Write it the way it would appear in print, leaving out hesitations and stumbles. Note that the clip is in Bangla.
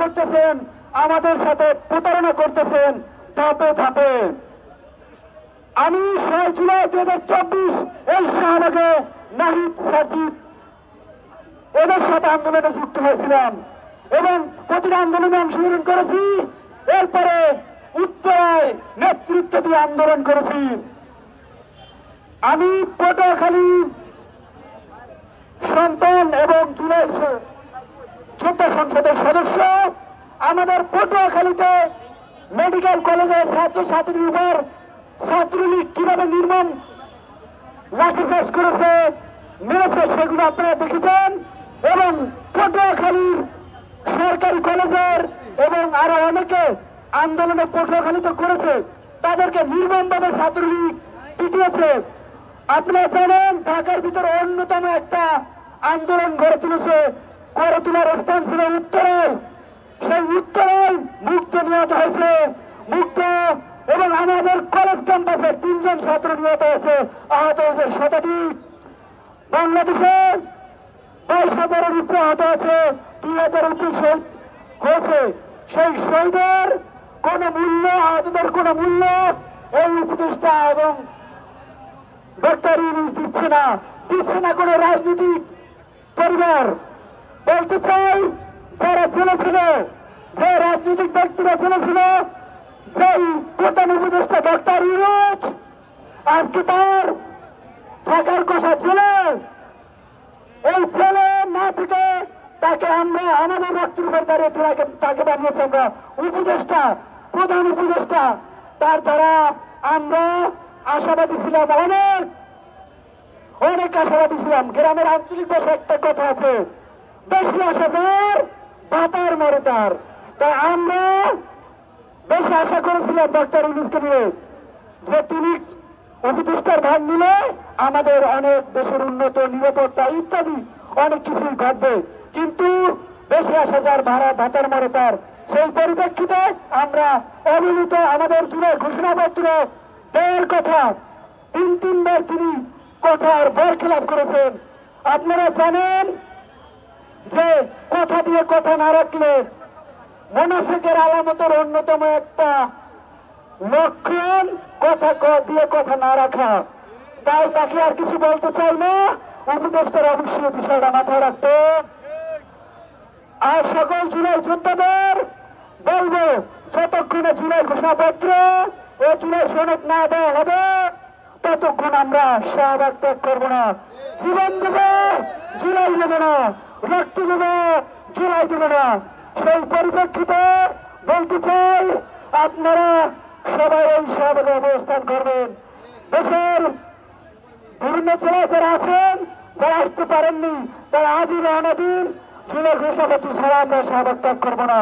করতেছেন, আমাদের সাথে প্রতারণা করতেছেন ধাপে ধাপে। আমি 6 জুলাই 2024 এই শাহবাগে নাহিদ সাজিদ এদের সাথে আন্দোলনে যুক্ত হয়েছিলাম এবং প্রতিটা আন্দোলনে অংশগ্রহণ করেছি। এরপরে উত্তরায় নেতৃত্ব দিয়ে আন্দোলন করেছি। আমি পটুয়াখালী সন্তান এবং জুলাই যোদ্ধা সংসদের সদস্য। আমাদের পটুয়াখালীতে মেডিকেল কলেজের ছাত্রছাত্রীর উপর ছাত্রলীগ কিভাবে নির্মম লাঠিচার্জ করেছে, মেরেছে, সেগুলো আপনারা দেখেছেন। এবং পটুয়াখালীর সরকারি কলেজের এবং আরো অনেকে আন্দোলনে পটুয়াখালীতে করেছে, তাদেরকে নির্মমভাবে ছাত্রলীগ পিটিয়েছে। আপনারা জানেন ঢাকার ভিতরে অন্যতম একটা আন্দোলন গড়ে তোলার স্থান ছিল উত্তরায়। সেই উত্তরায় মুক্ত নিহত হয়েছে, মুক্ত এবং আমাদের কলেজ ক্যাম্পাসে 3 জন ছাত্র নিহত হয়েছে, আহত হয়েছে শতাধিক। বাংলাদেশে 22,000-এর উপরে আহত আছে, 2,000 উপরে শহীদ হয়েছে। সেই শহীদের কোন মূল্য, আহতদের কোন মূল্য এই উপদেষ্টা এবং ডক্টর ইউনূস দিচ্ছে না কোন রাজনৈতিক পরিবার। বলতে চাই যারা জেলে ছিল, যে রাজনৈতিক ব্যক্তিরা জেলে ছিল, যেই প্রধান উপদেষ্টা ডক্টর ইউনূস আজকে তার থাকার কথা জেলে, এই জেলে না থেকে তাকে আমরা আমাদের রক্তের উপর দাঁড়িয়ে তাকে বানিয়েছি আমরা উপদেষ্টা, প্রধান উপদেষ্টা। তার দ্বারা আমরা আশাবাদী ছিলাম, অনেক আশাবাদী ছিলাম। গ্রামের আঞ্চলিক ভাষায় একটা কথা আছে, বেশি আশা যার ভাতার মরে তার। তাই আমরা বেশি আশা করেছিলাম ডক্টর ইউনূসকে নিয়ে, যে তিনি উপদেষ্টার ভাগ নিলে আমাদের অনেক দেশের উন্নত, নিরাপত্তা ইত্যাদি অনেক কিছুই ঘটবে। কিন্তু বেশি আশা যার ভাতার মরে তার। সেই পরিপ্রেক্ষিতে আমরা অবিরত আমাদের জুলাই ঘোষণাপত্র দেওয়ার কথা 3বার তিনি কথার বরখেলাপ করেছেন। আপনারা জানেন যে কথা দিয়ে কথা না রাখলে মুনাফিকের আলামতের অন্যতম একটা লক্ষণ কথা দিয়ে কথা না রাখা। তাই তাকে আর কিছু বলতে চাই না, উপদেষ্টার অবশ্যই বিষয়টা মাথায় রাখতে। আর সকল জুলাই যোদ্ধাদের বলবো, যতক্ষণে জুলাই ঘোষণাপত্র ও জুলাই সনদ না দেওয়া হবে ততক্ষণ আমরা শাহবাগ ত্যাগ করবো না। জীবন দেবো, জুলাই দেবো না, রক্ত দেবো, জুলাই দেবো না। সেই পরিপ্রেক্ষিতে বলতে চাই, আপনারা সবাই এই শাহবাগে অবস্থান করবেন। দেশের বিভিন্ন জেলায় যারা আছেন, যারা আসতে পারেননি, তারা আজই রওনা দিন। জুলাই ঘোষণাপত্র ছাড়া আমরা শাহবাগ ত্যাগ করবো না।